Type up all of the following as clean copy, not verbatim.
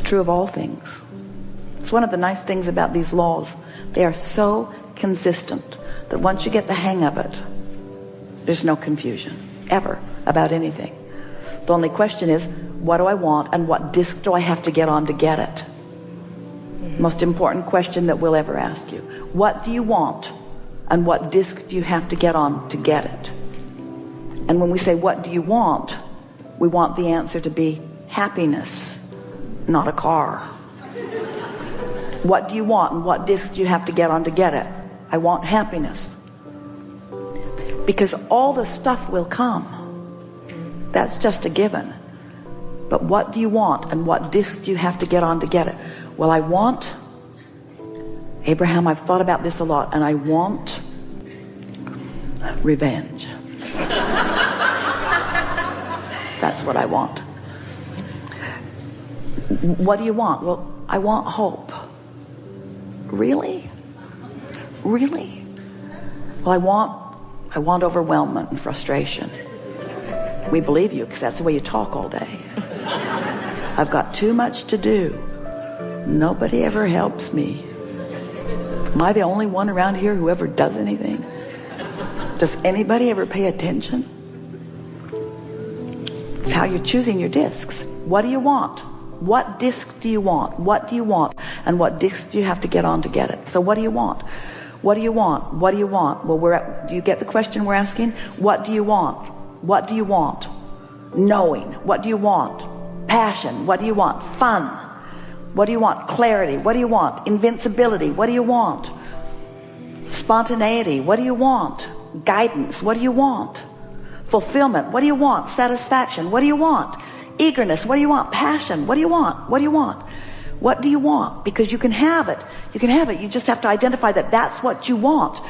true of all things. It's one of the nice things about these laws. They are so consistent that once you get the hang of it, there's no confusion ever about anything. The only question is, what do I want and what disc do I have to get on to get it? Most important question that we'll ever ask you. What do you want and what disc do you have to get on to get it? And when we say, what do you want? We want the answer to be happiness, not a car. What do you want and what disc do you have to get on to get it? I want happiness. Because all the stuff will come. That's just a given. But what do you want and what disc do you have to get on to get it? Well, I want, Abraham, I've thought about this a lot, and I want revenge. That's what I want. What do you want? Well, I want hope. Really? Really? Well, I want overwhelmment and frustration. We believe you because that's the way you talk all day. I've got too much to do. Nobody ever helps me. Am I the only one around here who ever does anything? Does anybody ever pay attention? It's how you're choosing your discs. What do you want? What disc do you want? What do you want? And what disc do you have to get on to get it? So what do you want? What do you want? What do you want? Well, do you get the question we're asking? What do you want? What do you want? Knowing. What do you want? Passion. What do you want? Fun. What do you want? Clarity. What do you want? Invincibility. What do you want? Spontaneity. What do you want? Guidance. What do you want? Fulfillment. What do you want? Satisfaction. What do you want? Eagerness. What do you want? Passion. What do you want? What do you want? What do you want? Because you can have it. You can have it. You just have to identify that that's what you want.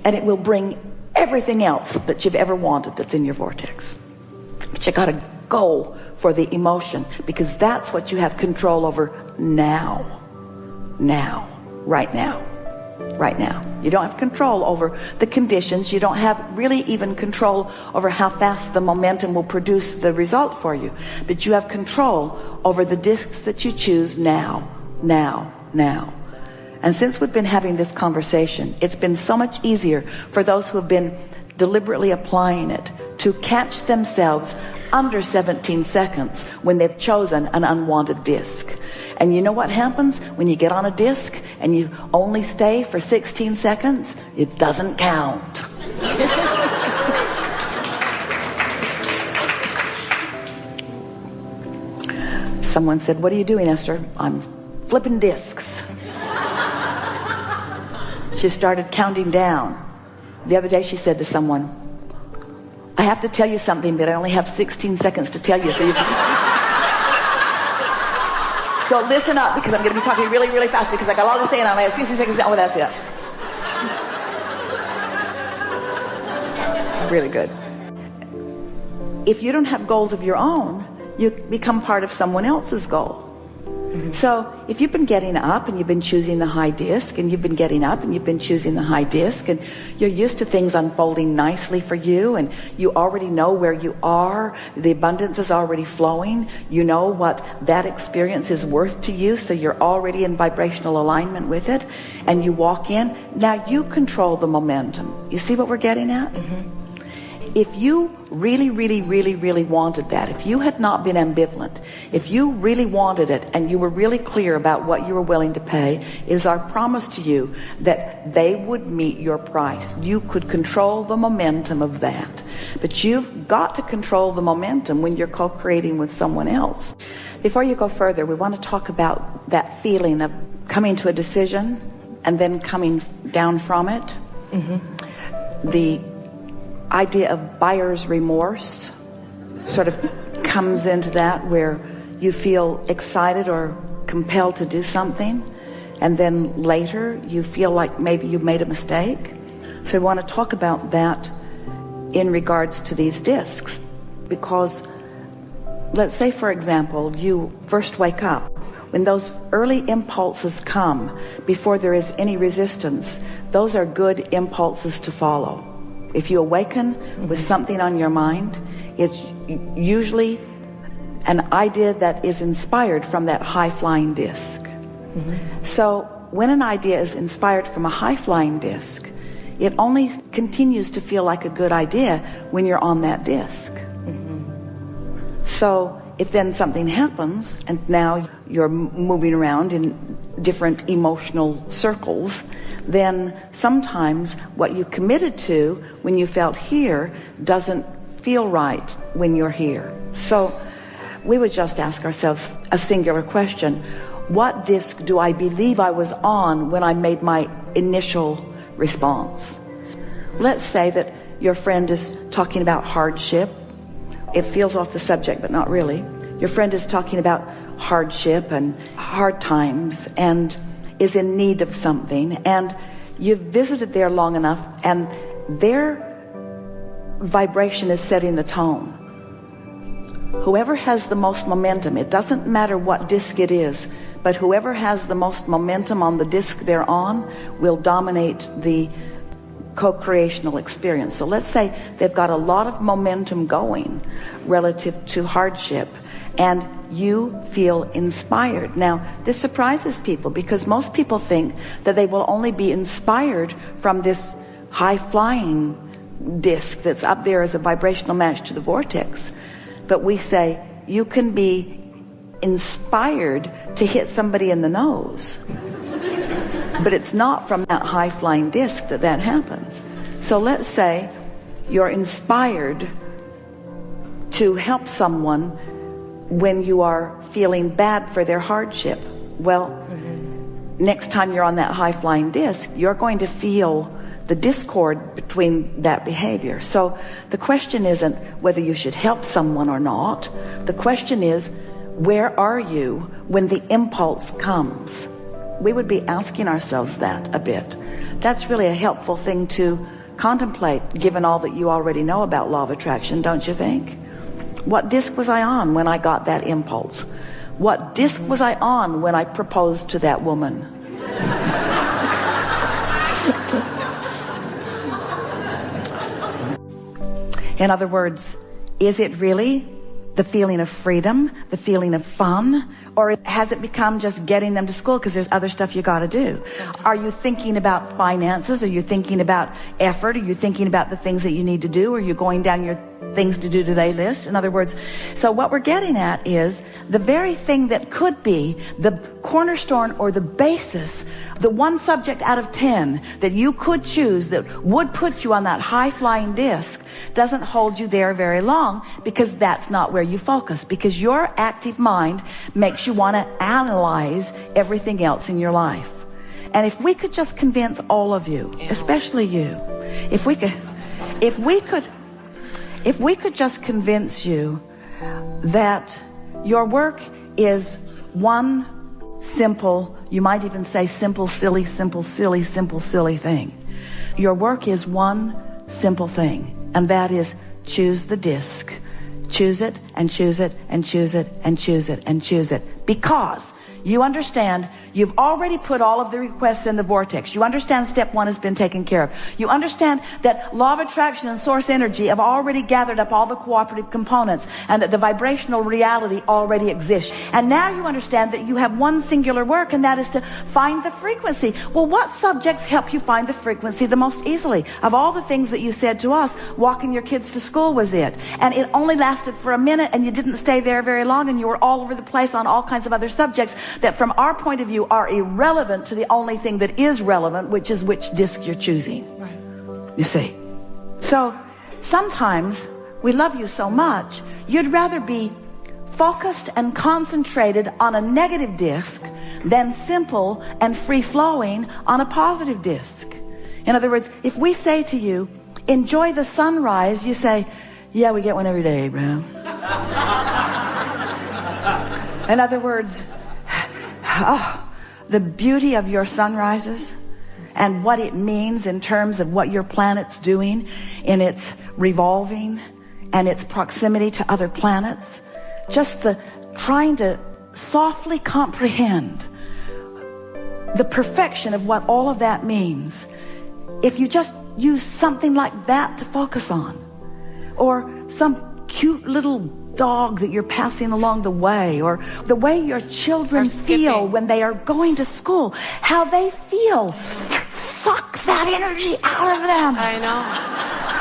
And it will bring everything else that you've ever wanted that's in your vortex. But you got to go for the emotion, because that's what you have control over now. Now. Right now. Right now. You don't have control over the conditions. You don't have really even control over how fast the momentum will produce the result for you. But you have control over the discs that you choose now. Now. Now. And since we've been having this conversation, it's been so much easier for those who have been deliberately applying it to catch themselves under 17 seconds when they've chosen an unwanted disc. And you know what happens when you get on a disc and you only stay for 16 seconds? It doesn't count. Someone said, "What are you doing, Esther?" "I'm flipping discs." She started counting down. The other day she said to someone, "I have to tell you something, but I only have 16 seconds to tell you, so listen up, because I'm going to be talking really, really fast, because I got a lot to say and I only have 16 seconds. Oh, that's it." Really good. If you don't have goals of your own, you become part of someone else's goal. So if you've been getting up and you've been choosing the high disc, and you've been getting up and you've been choosing the high disc, and you're used to things unfolding nicely for you, and you already know where you are, the abundance is already flowing, you know what that experience is worth to you, so you're already in vibrational alignment with it, and you walk in, now you control the momentum. You see what we're getting at? If you really, really, really, really wanted that, if you had not been ambivalent, if you really wanted it and you were really clear about what you were willing to pay, it is our promise to you that they would meet your price. You could control the momentum of that. But you've got to control the momentum when you're co-creating with someone else. Before you go further, we want to talk about that feeling of coming to a decision and then coming down from it. The idea of buyer's remorse sort of comes into that, where you feel excited or compelled to do something, and then later you feel like maybe you made a mistake. So we want to talk about that in regards to these discs, because let's say, for example, you first wake up. When those early impulses come before there is any resistance, those are good impulses to follow. If you awaken with something on your mind, it's usually an idea that is inspired from that high-flying disc. So when an idea is inspired from a high-flying disc, it only continues to feel like a good idea when you're on that disc. So if then something happens and now you're moving around in different emotional circles, then sometimes what you committed to when you felt here doesn't feel right when you're here. So we would just ask ourselves a singular question: what disc do I believe I was on when I made my initial response? Let's say that your friend is talking about hardship. It feels off the subject, but not really. Your friend is talking about hardship and hard times and is in need of something, and you've visited there long enough and their vibration is setting the tone. Whoever has the most momentum, it doesn't matter what disc it is, but whoever has the most momentum on the disc they're on will dominate the co-creational experience. So let's say they've got a lot of momentum going relative to hardship, and you feel inspired. Now, this surprises people because most people think that they will only be inspired from this high-flying disc that's up there as a vibrational match to the vortex. But we say you can be inspired to hit somebody in the nose, but it's not from that high-flying disc that happens. So let's say you're inspired to help someone when you are feeling bad for their hardship. Well, next time you're on that high-flying disc, you're going to feel the discord between that behavior. So the question isn't whether you should help someone or not. The question is, where are you when the impulse comes? We would be asking ourselves that a bit. That's really a helpful thing to contemplate, given all that you already know about law of attraction, don't you think? What disc was I on when I got that impulse? What disc was I on when I proposed to that woman? In other words, is it really the feeling of freedom, the feeling of fun, or has it become just getting them to school because there's other stuff you got to do? Are you thinking about finances? Are you thinking about effort? Are you thinking about the things that you need to do? Are you going down your things to do today list? In other words, so what we're getting at is the very thing that could be the cornerstone or the basis, the one subject out of 10 that you could choose that would put you on that high-flying disc doesn't hold you there very long, because that's not where you focus, because your active mind makes you want to analyze everything else in your life. And if we could just convince all of you, especially you, if we could just convince you that your work is one simple, you might even say simple, silly thing. Your work is one simple thing, and that is choose the disc. Choose it and choose it and choose it and choose it and choose it, because you understand you've already put all of the requests in the vortex. You understand step one has been taken care of. You understand that law of attraction and source energy have already gathered up all the cooperative components, and that the vibrational reality already exists. And now you understand that you have one singular work, and that is to find the frequency. Well, what subjects help you find the frequency the most easily? Of all the things that you said to us, walking your kids to school was it. And it only lasted for a minute, and you didn't stay there very long, and you were all over the place on all kinds of other subjects that from our point of view are irrelevant to the only thing that is relevant, which is which disc you're choosing. Right. You see. So sometimes we love you so much, you'd rather be focused and concentrated on a negative disc than simple and free-flowing on a positive disc. In other words, if we say to you, enjoy the sunrise, you say, yeah, we get one every day, bro. In other words, oh, the beauty of your sunrises and what it means in terms of what your planet's doing in its revolving and its proximity to other planets. Just the trying to softly comprehend the perfection of what all of that means. If you just use something like that to focus on, or some cute little dog that you're passing along the way, or the way your children feel when they are going to school, how they feel. Suck that energy out of them. I know.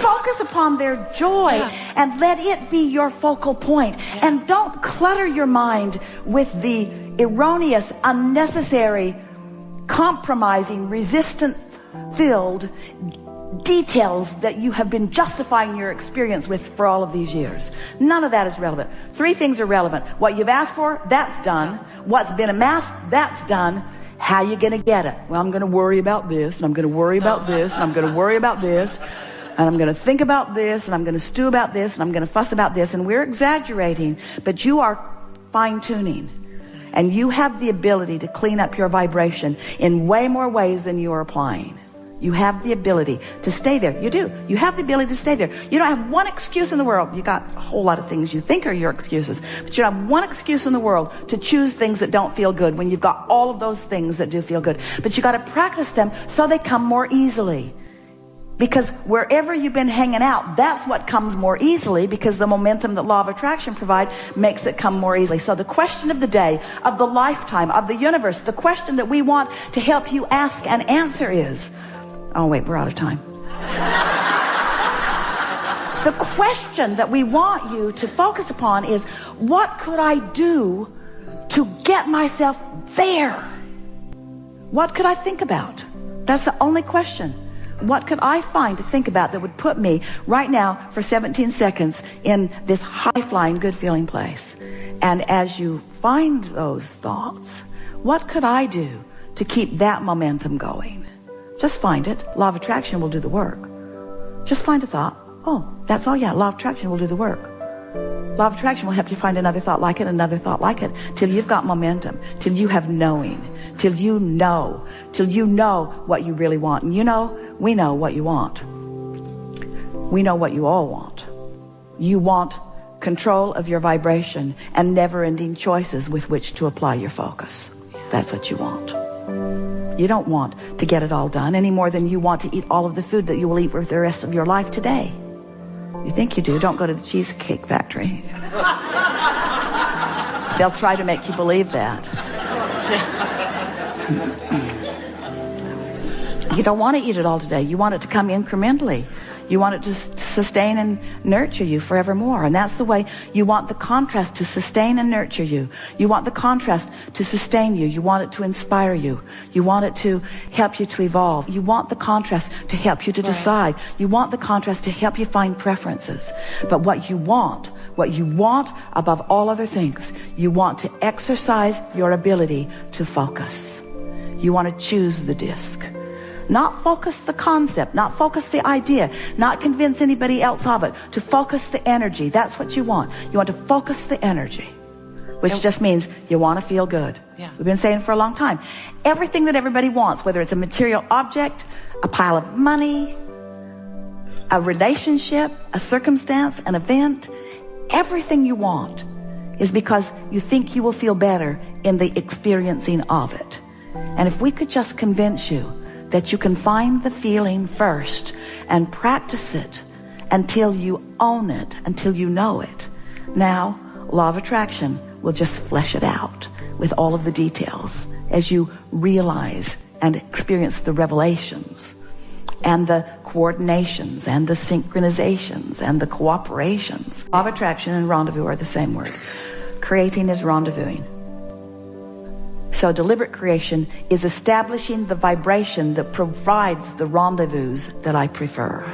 Focus upon their joy and let it be your focal point. And don't clutter your mind with the erroneous, unnecessary, compromising, resistance-filled details that you have been justifying your experience with for all of these years. None of that is relevant. 3 things are relevant. What you've asked for, that's done. What's been amassed, that's done. How you going to get it? Well, I'm going to worry about this, and I'm going to worry about this, and I'm going to worry about this, and I'm going to think about this, and I'm going to stew about this, and I'm going to fuss about this. And we're exaggerating, but you are fine-tuning. And you have the ability to clean up your vibration in way more ways than you are applying. You have the ability to stay there. You do. You have the ability to stay there. You don't have one excuse in the world. You got a whole lot of things you think are your excuses, but you don't have one excuse in the world to choose things that don't feel good when you've got all of those things that do feel good. But you got to practice them so they come more easily. Because wherever you've been hanging out, that's what comes more easily, because the momentum that law of attraction provides makes it come more easily. So the question of the day, of the lifetime, of the universe, the question that we want to help you ask and answer is, oh wait, we're out of time. The question that we want you to focus upon is, what could I do to get myself there? What could I think about? That's the only question. What could I find to think about that would put me right now for 17 seconds in this high-flying, good-feeling place? And as you find those thoughts, what could I do to keep that momentum going? Just find it. Law of attraction will do the work. Just find a thought. Oh, that's all. Yeah, law of attraction will do the work. Law of attraction will help you find another thought like it, another thought like it, till you've got momentum, till you have knowing, till you know what you really want. And you know, we know what you want. We know what you all want. You want control of your vibration and never-ending choices with which to apply your focus. That's what you want. You don't want to get it all done any more than you want to eat all of the food that you will eat for the rest of your life today. You think you do. Don't go to the Cheesecake Factory. They'll try to make you believe that. You don't want to eat it all today. You want it to come incrementally. You want it to sustain and nurture you forevermore. And that's the way you want the contrast to sustain and nurture you. You want the contrast to sustain you. You want it to inspire you. You want it to help you to evolve. You want the contrast to help you to decide. You want the contrast to help you find preferences. But what you want above all other things, you want to exercise your ability to focus. You want to choose the disc. Not focus the concept, not focus the idea, not convince anybody else of it. To focus the energy. That's what you want. You want to focus the energy, which just means you want to feel good. Yeah. We've been saying for a long time. Everything that everybody wants, whether it's a material object, a pile of money, a relationship, a circumstance, an event, everything you want is because you think you will feel better in the experiencing of it. And if we could just convince you that you can find the feeling first and practice it until you own it, until you know it. Now, law of attraction will just flesh it out with all of the details as you realize and experience the revelations and the coordinations and the synchronizations and the cooperations. Law of attraction and rendezvous are the same word. Creating is rendezvousing. So deliberate creation is establishing the vibration that provides the rendezvous that I prefer.